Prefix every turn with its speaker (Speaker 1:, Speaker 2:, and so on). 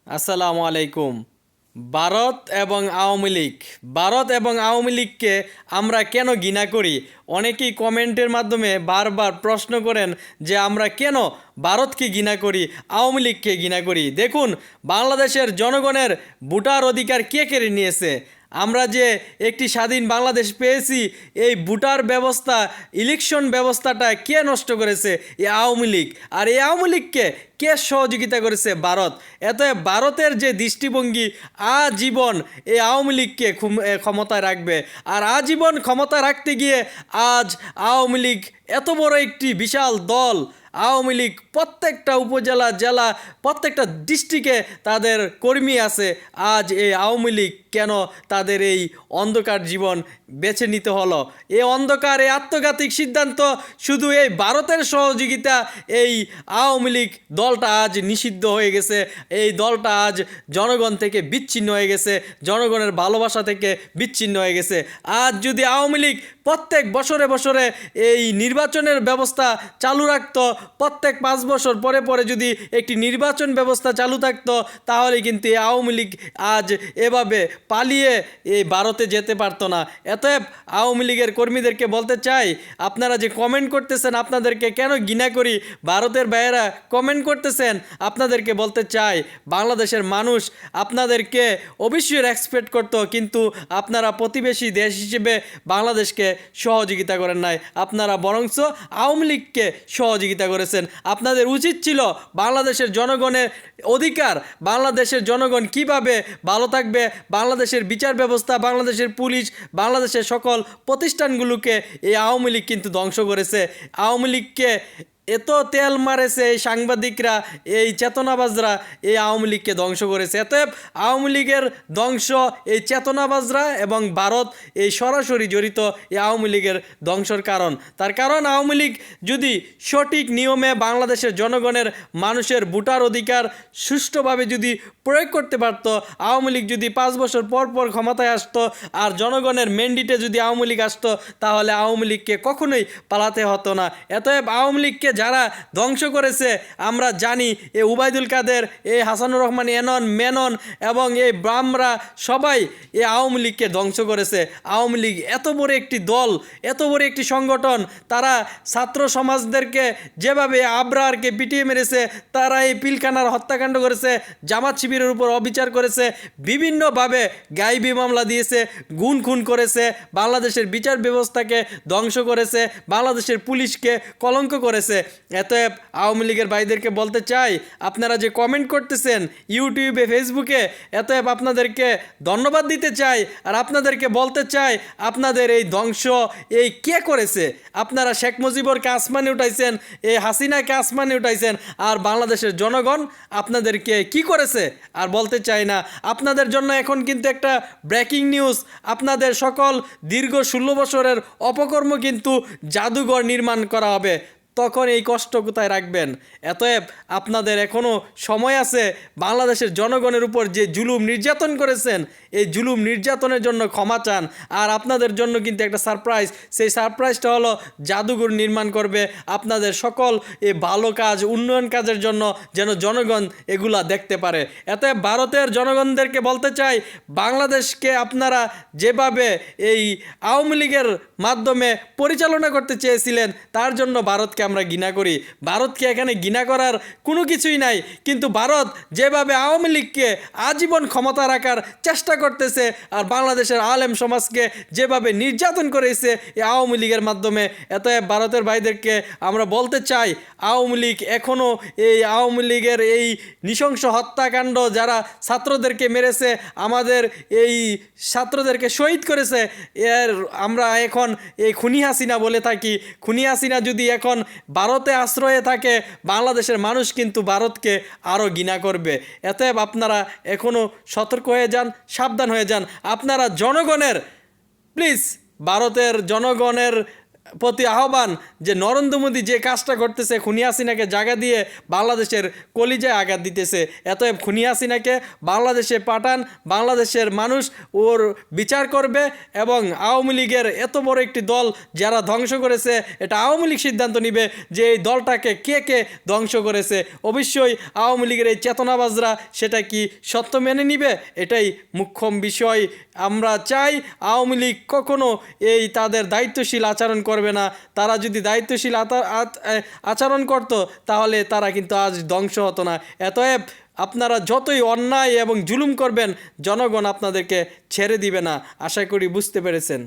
Speaker 1: আসসালামু আলাইকুম। ভারত এবং আওয়ামী লীগকে আমরা কেন ঘৃণা করি? অনেকেই কমেন্টের মাধ্যমে বারবার প্রশ্ন করেন যে আমরা কেন ভারতকে ঘৃণা করি, আওয়ামী লীগকে ঘৃণা করি। দেখুন, বাংলাদেশের জনগণের ভোটার অধিকার কে কেড়ে নিয়েছে? আমরা যে একটি স্বাধীন বাংলাদেশ পেয়েছি, এই ভোটার ব্যবস্থা, ইলেকশন ব্যবস্থাটা কে নষ্ট করেছে? এই আওয়ামী লীগ। আর এই আওয়ামী লীগকে কে সহযোগিতা করেছে? ভারত। ভারতের যে দৃষ্টিভঙ্গি, আজীবন এই আওয়ামী লীগকে ক্ষমতায় রাখবে। আর আজীবন ক্ষমতা রাখতে গিয়ে আজ আওয়ামী লীগ এত বড় একটি বিশাল দল, আওয়ামী লীগ প্রত্যেকটা উপজেলা, জেলা, প্রত্যেকটা ডিস্ট্রিক্টে তাদের কর্মী আছে। আজ এই আওয়ামী লীগ কেন তাদের এই অন্ধকার জীবন বেছে নিতে হলো? এই অন্ধকার, এই আত্মঘাতিক সিদ্ধান্ত শুধু এই ভারতের সহযোগিতা, এই আওয়ামী লীগ দলটা আজ নিষিদ্ধ হয়ে গেছে। এই দলটা আজ জনগণ থেকে বিচ্ছিন্ন হয়ে গেছে, জনগণের ভালোবাসা থেকে বিচ্ছিন্ন হয়ে গেছে। আজ যদি আওয়ামী লীগ প্রত্যেক বছরে বছরে এই নির্বাচনের ব্যবস্থা চালু রাখতো, প্রত্যেক 5 বছর পরে পরে যদি একটি নির্বাচন ব্যবস্থা চালু থাকতো, তাহলে কিন্তু এই আওয়ামী লীগ আজ এভাবে পালিয়ে এই ভারতে যেতে পারতো না। অতএব আওয়ামী লীগের কর্মীদেরকে বলতে চাই, আপনারা যে কমেন্ট করতেছেন, আপনাদেরকে কেন ঘৃণা করি, ভারতের ভাইয়েরা কমেন্ট করতেছেন, আপনাদেরকে বলতে চাই, বাংলাদেশের মানুষ আপনাদেরকে অবশ্যই রেসপেক্ট করতো, কিন্তু আপনারা প্রতিবেশী দেশ হিসেবে বাংলাদেশকে সহযোগিতা করেন নাই, আপনারা বরঞ্চ আওয়ামী লীগকে সহযোগিতা করেছেন। আপনাদের উচিত ছিল বাংলাদেশের জনগণের অধিকার, বাংলাদেশের জনগণ কিভাবে ভালো থাকবে, বাংলাদেশের বিচার ব্যবস্থা, বাংলাদেশের পুলিশ, বাংলাদেশের সকল প্রতিষ্ঠানগুলোকে এই আওয়ামী লীগ কিন্তু ধ্বংস করেছে। আওয়ামী লীগকে এত তেল মারেছে এই সাংবাদিকরা, এই চেতনাবাজরা এই আওয়ামী লীগকে ধ্বংস করেছে। অতএব আওয়ামী লীগের ধ্বংস এই চেতনাবাজরা এবং ভারত এই সরাসরি জড়িত এই আওয়ামী লীগের ধ্বংসর কারণ। তার কারণ আওয়ামী লীগ যদি সঠিক নিয়মে বাংলাদেশের জনগণের মানুষের ভোটার অধিকার সুষ্ঠুভাবে যদি প্রয়োগ করতে পারতো, আওয়ামী লীগ যদি 5 বছর পর পর ক্ষমতায় আসতো আর জনগণের ম্যান্ডেটে যদি আওয়ামী লীগ আসতো, তাহলে আওয়ামী লীগকে কখনোই পালাতে হতো না। অতএব আওয়ামী লীগকে যারা ধ্বংস করেছে আমরা জানি, এই উবাইদুল কাদের, এই হাসানুর রহমান এনন, মেনন এবং এই ব্রাহ্মরা সবাই এই আওয়ামী লীগকে ধ্বংস করেছে। আওয়ামী লীগ এত বড় একটি দল, এত বড় একটি সংগঠন, তারা ছাত্র সমাজদেরকে যেভাবে আবরারকে পিটিয়ে মেরেছে, তারা এই পিলখানার হত্যাকাণ্ড করেছে, জামাত শিবিরের উপর অবিচার করেছে, বিভিন্নভাবে গায়েবী মামলা দিয়েছে, খুন করেছে, বাংলাদেশের বিচার ব্যবস্থাকে ধ্বংস করেছে, বাংলাদেশের পুলিশকে কলঙ্ক করেছে। অতএব আওয়ামী লীগের ভাইদেরকে বলতে চাই, আপনারা যে কমেন্ট করতেছেন ইউটিউবে, ফেসবুকে, অতএব আপনাদেরকে ধন্যবাদ দিতে চাই। আর আপনাদেরকে বলতে চাই, আপনাদের এই ধ্বংস এই কে করেছে? আপনারা শেখ মুজিবরকে আসমানে উঠাইছেন, এই হাসিনাকে আসমানে উঠাইছেন, আর বাংলাদেশের জনগণ আপনাদেরকে কি করেছে আর বলতে চাই না। আপনাদের জন্য এখন কিন্তু একটা ব্রেকিং নিউজ, আপনাদের সকল দীর্ঘ 16 বছরের অপকর্ম কিন্তু জাদুঘর নির্মাণ করা হবে। তখন এই কষ্ট কোথায় রাখবেন? অতএব আপনাদের এখনও সময় আছে। বাংলাদেশের জনগণের উপর যে জুলুম নির্যাতন করেছেন, এই জুলুম নির্যাতনের জন্য ক্ষমা চান। আর আপনাদের জন্য কিন্তু একটা সারপ্রাইজ, সেই সারপ্রাইজটা হলো জাদুঘর নির্মাণ করবে আপনাদের সকল এই ভালো কাজ, উন্নয়ন কাজের জন্য, যেন জনগণ এগুলা দেখতে পারে। অতএব ভারতের জনগণদেরকে বলতে চাই, বাংলাদেশকে আপনারা যেভাবে এই আওয়ামী লীগের মাধ্যমে পরিচালনা করতে চেয়েছিলেন, তার জন্য ভারতকে আমরা ঘৃণা করি। ভারতকে এখানে ঘৃণা করার কোনো কিছুই নাই, কিন্তু ভারত যেভাবে আওয়ামী লীগকে আজীবন ক্ষমতা রাখার চেষ্টা করতেছে, আর বাংলাদেশের আলেম সমাজকে যেভাবে নির্যাতন করেছে এই আওয়ামী লীগের মাধ্যমে, অতএব ভারতের ভাইদেরকে আমরা বলতে চাই, আওয়ামী লীগ এখনও এই আওয়ামী লীগের এই নৃশংস হত্যাকাণ্ড, যারা ছাত্রদেরকে মেরেছে, আমাদের এই ছাত্রদেরকে শহীদ করেছে, এর আমরা এখন এই খুনি হাসিনা বলে থাকি। খুনি হাসিনা যদি এখন ভারতে আশ্রয়ে থাকে, বাংলাদেশের মানুষ কিন্তু ভারতকে আরও ঘৃণা করবে। অতএব আপনারা এখনও সতর্ক হয়ে যান, সাবধান হয়ে যান। আপনারা জনগণের, প্লিজ ভারতের জনগণের প্রতি আহ্বান যে নরেন্দ্র মোদী যে কাজটা করতেছে, খুনি হাসিনাকে জায়গা দিয়ে বাংলাদেশের কলিজায় আঘাত দিতেছে। এতএব খুনি হাসিনাকে বাংলাদেশে পাঠান, বাংলাদেশের মানুষ ওর বিচার করবে এবং আওয়ামী লীগের এত বড় একটি দল যারা ধ্বংস করেছে, এটা আওয়ামী লীগ সিদ্ধান্ত নিবে যে এই দলটাকে কে কে ধ্বংস করেছে। অবশ্যই আওয়ামী লীগের এই চেতনাবাজরা সেটা কি সত্য মেনে নিবে, এটাই মুখ্য বিষয়। আমরা চাই আওয়ামী লীগ কখনো এই তাদের দায়িত্বশীল আচরণ করবে না। তারা যদি দায়িত্বশীল আচরণ করত তাহলে তারা কিন্তু আজ ধ্বংস হতো না। অতএব আপনারা যতই অন্যায় এবং জুলুম করবেন, জনগণ আপনাদেরকে ছেড়ে দিবে না। আশা করি বুঝতে পেরেছেন।